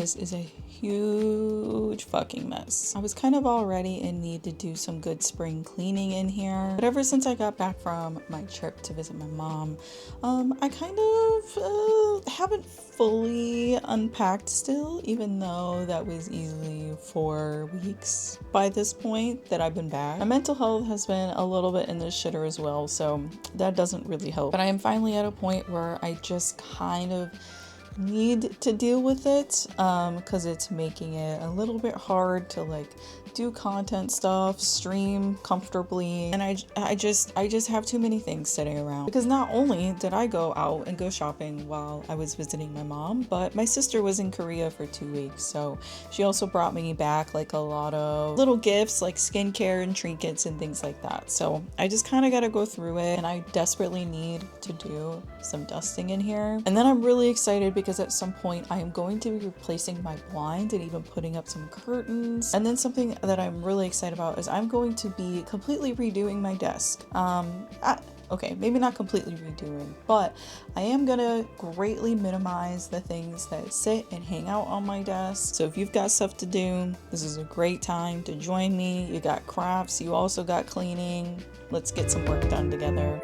this is a huge fucking mess. I was kind of already in need to do some good spring cleaning in here, but ever since I got back from my trip to visit my mom, I kind of haven't fully unpacked still, even though that was easily 4 weeks by this point that I've been back. My mental health has been a little bit in the shitter as well, so that doesn't really help. But I am finally at a point where I just kind of need to deal with it because it's making it a little bit hard to like do content stuff, stream comfortably, and I just have too many things sitting around. Because not only did I go out and go shopping while I was visiting my mom, but my sister was in Korea for 2 weeks, so she also brought me back like a lot of little gifts like skincare and trinkets and things like that. So I just kind of got to go through it, and I desperately need to do some dusting in here. And then I'm really excited because at some point I am going to be replacing my blind and even putting up some curtains. And then something that I'm really excited about is I'm going to be completely redoing my desk. Okay, maybe not completely redoing, but I am gonna greatly minimize the things that sit and hang out on my desk. So if you've got stuff to do, this is a great time to join me. You got crafts, you also got cleaning. Let's get some work done together.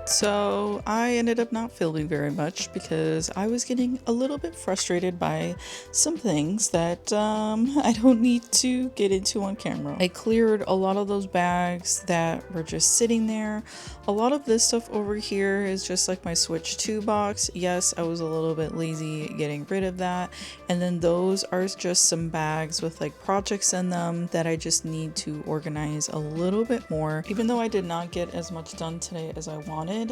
So I ended up not filming very much because I was getting a little bit frustrated by some things that I don't need to get into on camera. I cleared a lot of those bags that were just sitting there. A lot of this stuff over here is just like my Switch 2 box. Yes, I was a little bit lazy getting rid of that. And then those are just some bags with like projects in them that I just need to organize a little bit more. Even though I did not get as much done today as I wanted,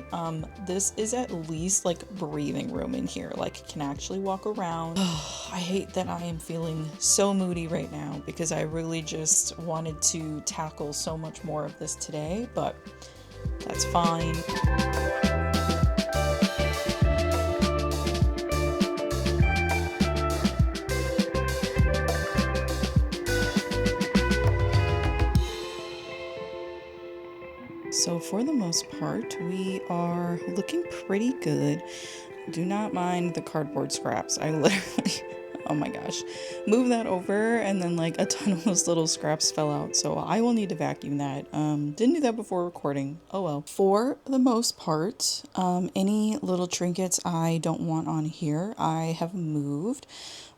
this is at least like breathing room in here. Like I can actually walk around. I hate that I am feeling so moody right now because I really just wanted to tackle so much more of this today, but that's fine. So for the most part, we are looking pretty good. Do not mind the cardboard scraps. I literally, oh my gosh, move that over and then like a ton of those little scraps fell out. So I will need to vacuum that. Didn't do that before recording. Oh well. For the most part, any little trinkets I don't want on here, I have moved.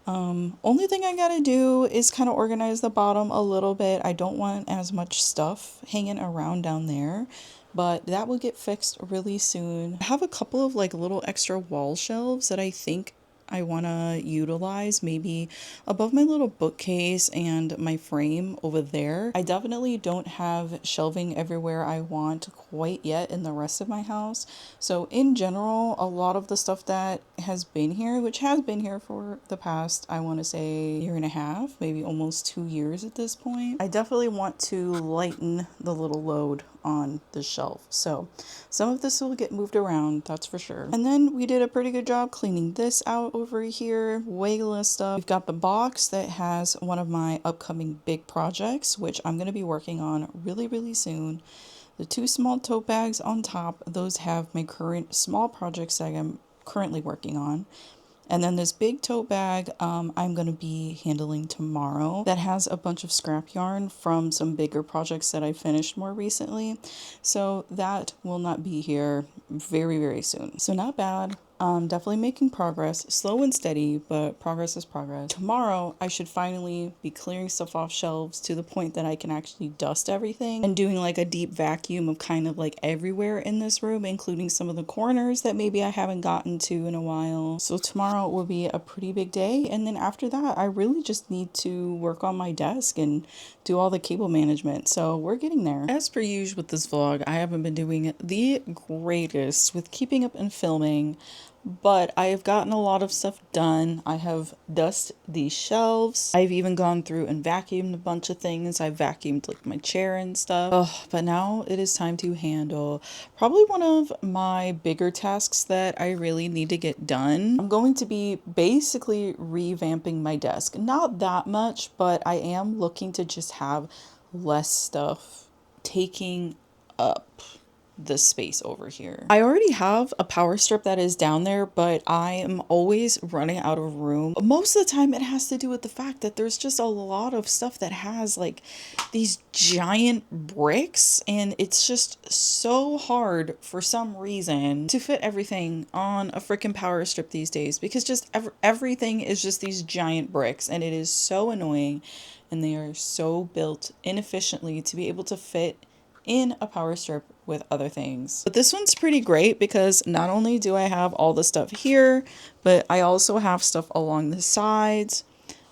Only thing I gotta do is kind of organize the bottom a little bit. I don't want as much stuff hanging around down there, but that will get fixed really soon. I have a couple of like little extra wall shelves that I think I want to utilize, maybe above my little bookcase and my frame over there. I definitely don't have shelving everywhere I want quite yet in the rest of my house. So in general, a lot of the stuff that has been here, which has been here for the past, I want to say year and a half, maybe almost 2 years at this point, I definitely want to lighten the little load on the shelf. So some of this will get moved around, that's for sure. And then we did a pretty good job cleaning this out over here, way less stuff. We've got the box that has one of my upcoming big projects, which I'm going to be working on really soon. The 2 small tote bags on top, those have my current small projects that I'm currently working on. And then this big tote bag I'm going to be handling tomorrow that has a bunch of scrap yarn from some bigger projects that I finished more recently. So that will not be here very soon. So not bad. Definitely making progress, slow and steady, but progress is progress. Tomorrow, I should finally be clearing stuff off shelves to the point that I can actually dust everything and doing like a deep vacuum of kind of like everywhere in this room, including some of the corners that maybe I haven't gotten to in a while. So tomorrow will be a pretty big day. And then after that, I really just need to work on my desk and do all the cable management. So we're getting there. As per usual with this vlog, I haven't been doing the greatest with keeping up and filming, but I have gotten a lot of stuff done. I have dusted these shelves. I've even gone through and vacuumed a bunch of things. I've vacuumed like my chair and stuff. Oh, but now it is time to handle probably one of my bigger tasks that I really need to get done. I'm going to be basically revamping my desk. Not that much, but I am looking to just have less stuff taking up the space over here. I already have a power strip that is down there, but I am always running out of room. Most of the time it has to do with the fact that there's just a lot of stuff that has like these giant bricks, and it's just so hard for some reason to fit everything on a freaking power strip these days, because just everything is just these giant bricks, and it is so annoying, and they are so built inefficiently to be able to fit in a power strip with other things. But this one's pretty great because not only do I have all the stuff here, but I also have stuff along the sides.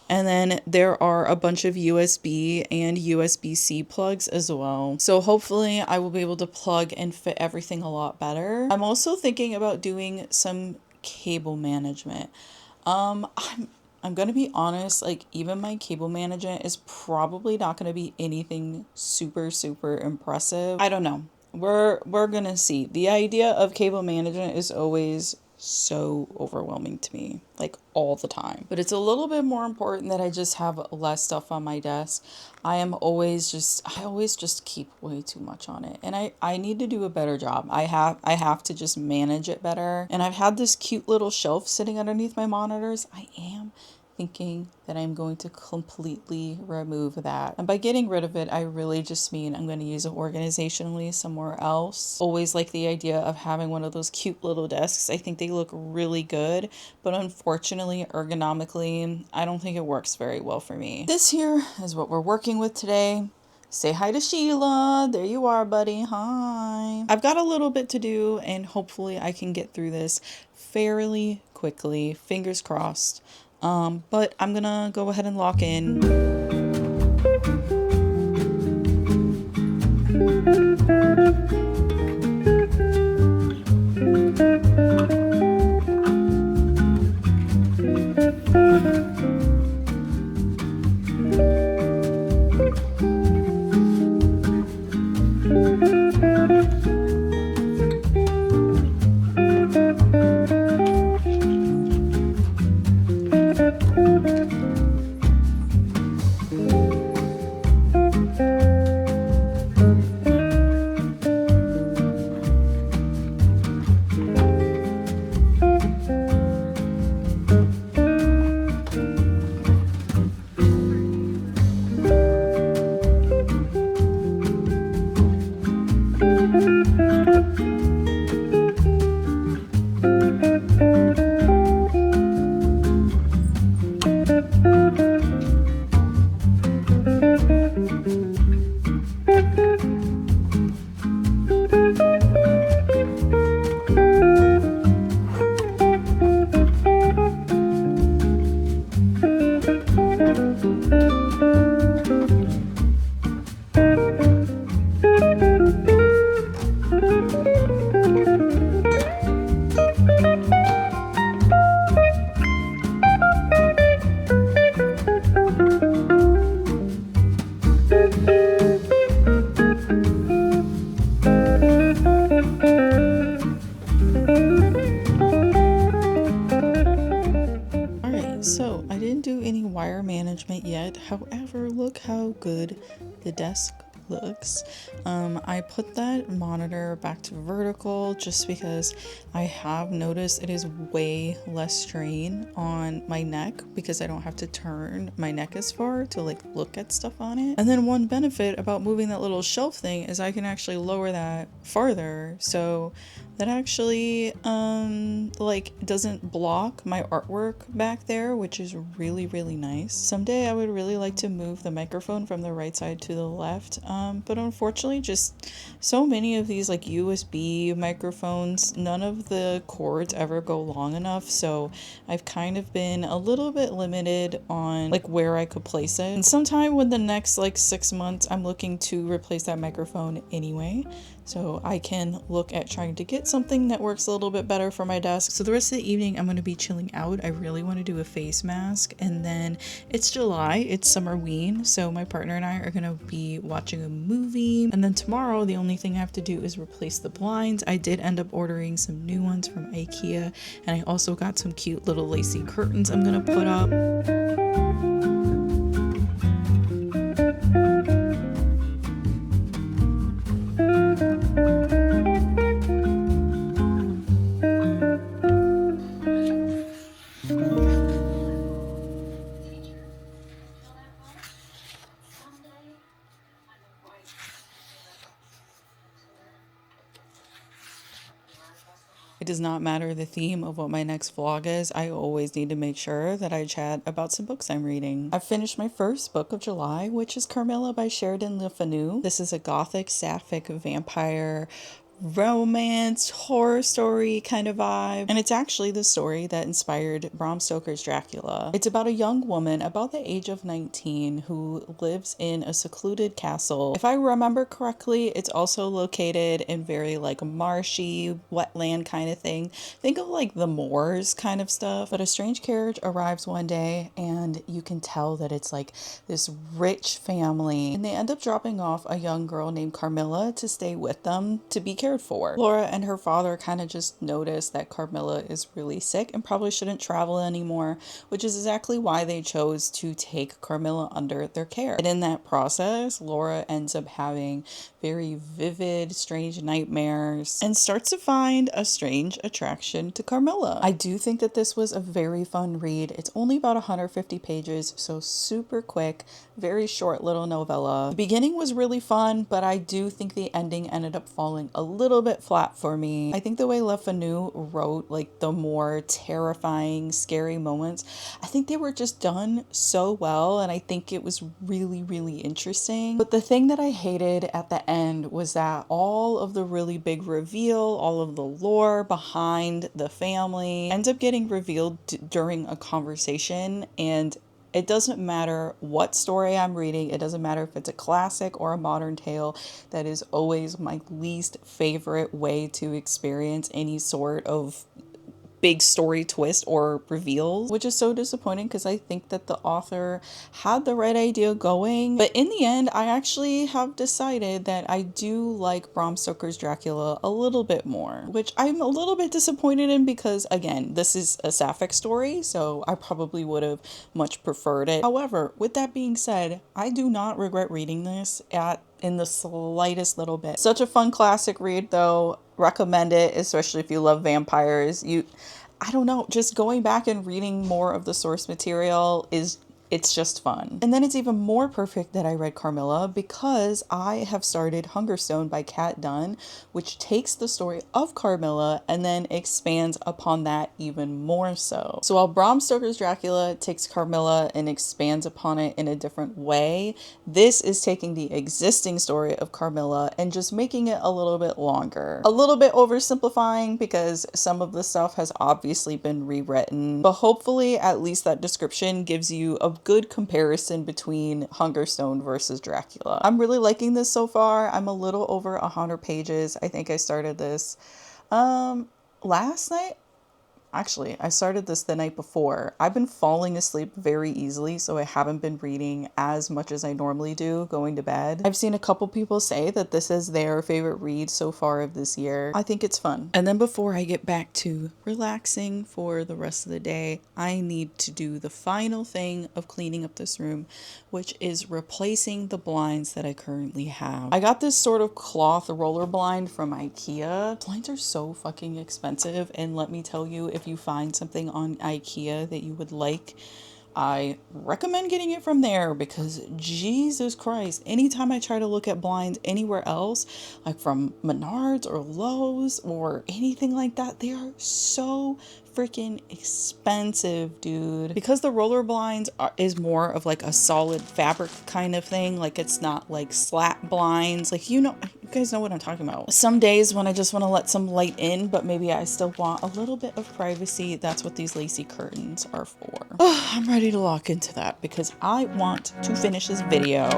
And then there are a bunch of USB and USB-C plugs as well. So hopefully I will be able to plug and fit everything a lot better. I'm also thinking about doing some cable management. I'm gonna be honest, like even my cable management is probably not gonna be anything super impressive. I don't know. We're gonna see. The idea of cable management is always so overwhelming to me, like all the time. But it's a little bit more important that I just have less stuff on my desk. I always just keep way too much on it. And I need to do a better job. I have to just manage it better. And I've had this cute little shelf sitting underneath my monitors. I am thinking that I'm going to completely remove that. And by getting rid of it, I really just mean I'm going to use it organizationally somewhere else. Always like the idea of having one of those cute little desks. I think they look really good, but unfortunately, ergonomically, I don't think it works very well for me. This here is what we're working with today. Say hi to Sheila. There you are, buddy. Hi. I've got a little bit to do, and hopefully I can get through this fairly quickly. Fingers crossed. But I'm gonna go ahead and lock in. So I didn't do any wire management yet. However, look how good the desk looks. I put that monitor back to vertical just because I have noticed it is way less strain on my neck because I don't have to turn my neck as far to like look at stuff on it. And then one benefit about moving that little shelf thing is I can actually lower that farther, so that actually like doesn't block my artwork back there, which is really, really nice. Someday I would really like to move the microphone from the right side to the left, but unfortunately just so many of these like USB microphones, none of the cords ever go long enough, so I've kind of been a little bit limited on like where I could place it. And sometime within the next like 6 months, I'm looking to replace that microphone anyway, so I can look at trying to get something that works a little bit better for my desk. So the rest of the evening I'm going to be chilling out. I really want to do a face mask, and then it's July, it's Summerween, so my partner and I are going to be watching a movie, and then tomorrow the only thing I have to do is replace the blinds. I did end up ordering some new ones from IKEA, and I also got some cute little lacy curtains I'm going to put up. It does not matter the theme of what my next vlog is, I always need to make sure that I chat about some books I'm reading. I've finished my first book of July, which is Carmilla by Sheridan Le Fanu. This is a gothic sapphic vampire romance horror story kind of vibe, and it's actually the story that inspired Bram Stoker's Dracula. It's about a young woman about the age of 19 who lives in a secluded castle. If I remember correctly, it's also located in very like marshy wetland kind of thing. Think of like the moors kind of stuff. But a strange carriage arrives one day, and you can tell that it's like this rich family, and they end up dropping off a young girl named Carmilla to stay with them to be cared for. Laura and her father kind of just notice that Carmilla is really sick and probably shouldn't travel anymore, which is exactly why they chose to take Carmilla under their care. And in that process, Laura ends up having very vivid, strange nightmares and starts to find a strange attraction to Carmilla. I do think that this was a very fun read. It's only about 150 pages, so super quick, very short little novella. The beginning was really fun, but I do think the ending ended up falling a little bit flat for me. I think the way Le Fanu wrote like the more terrifying, scary moments, I think they were just done so well, and I think it was really, really interesting. But the thing that I hated at the end was that all of the really big reveal, all of the lore behind the family ends up getting revealed during a conversation, and it doesn't matter what story I'm reading, it doesn't matter if it's a classic or a modern tale, that is always my least favorite way to experience any sort of big story twist or reveals, which is so disappointing because I think that the author had the right idea going. But in the end, I actually have decided that I do like Bram Stoker's Dracula a little bit more, which I'm a little bit disappointed in because, again, this is a sapphic story, so I probably would have much preferred it. However, with that being said, I do not regret reading this in the slightest little bit. Such a fun classic read though. Recommend it, especially if you love vampires. I don't know, just going back and reading more of the source material it's just fun. And then it's even more perfect that I read Carmilla because I have started Hungerstone by Kat Dunn, which takes the story of Carmilla and then expands upon that even more so. So while Bram Stoker's Dracula takes Carmilla and expands upon it in a different way, this is taking the existing story of Carmilla and just making it a little bit longer. A little bit oversimplifying because some of the stuff has obviously been rewritten, but hopefully at least that description gives you a good comparison between Hungerstone versus Dracula. I'm really liking this so far. I'm a little over 100 pages. I think I started this last night. Actually, I started this the night before. I've been falling asleep very easily, so I haven't been reading as much as I normally do going to bed. I've seen a couple people say that this is their favorite read so far of this year. I think it's fun. And then before I get back to relaxing for the rest of the day, I need to do the final thing of cleaning up this room, which is replacing the blinds that I currently have. I got this sort of cloth roller blind from IKEA. Blinds are so fucking expensive, and let me tell you, if you find something on IKEA that you would like, I recommend getting it from there because Jesus Christ, anytime I try to look at blinds anywhere else, like from Menards or Lowe's or anything like that, they are so freaking expensive, dude. Because the roller blinds is more of like a solid fabric kind of thing, like it's not like slat blinds, like you guys know what I'm talking about. Some days when I just want to let some light in, but maybe I still want a little bit of privacy, that's what these lacy curtains are for. Oh, I'm ready to lock into that because I want to finish this video.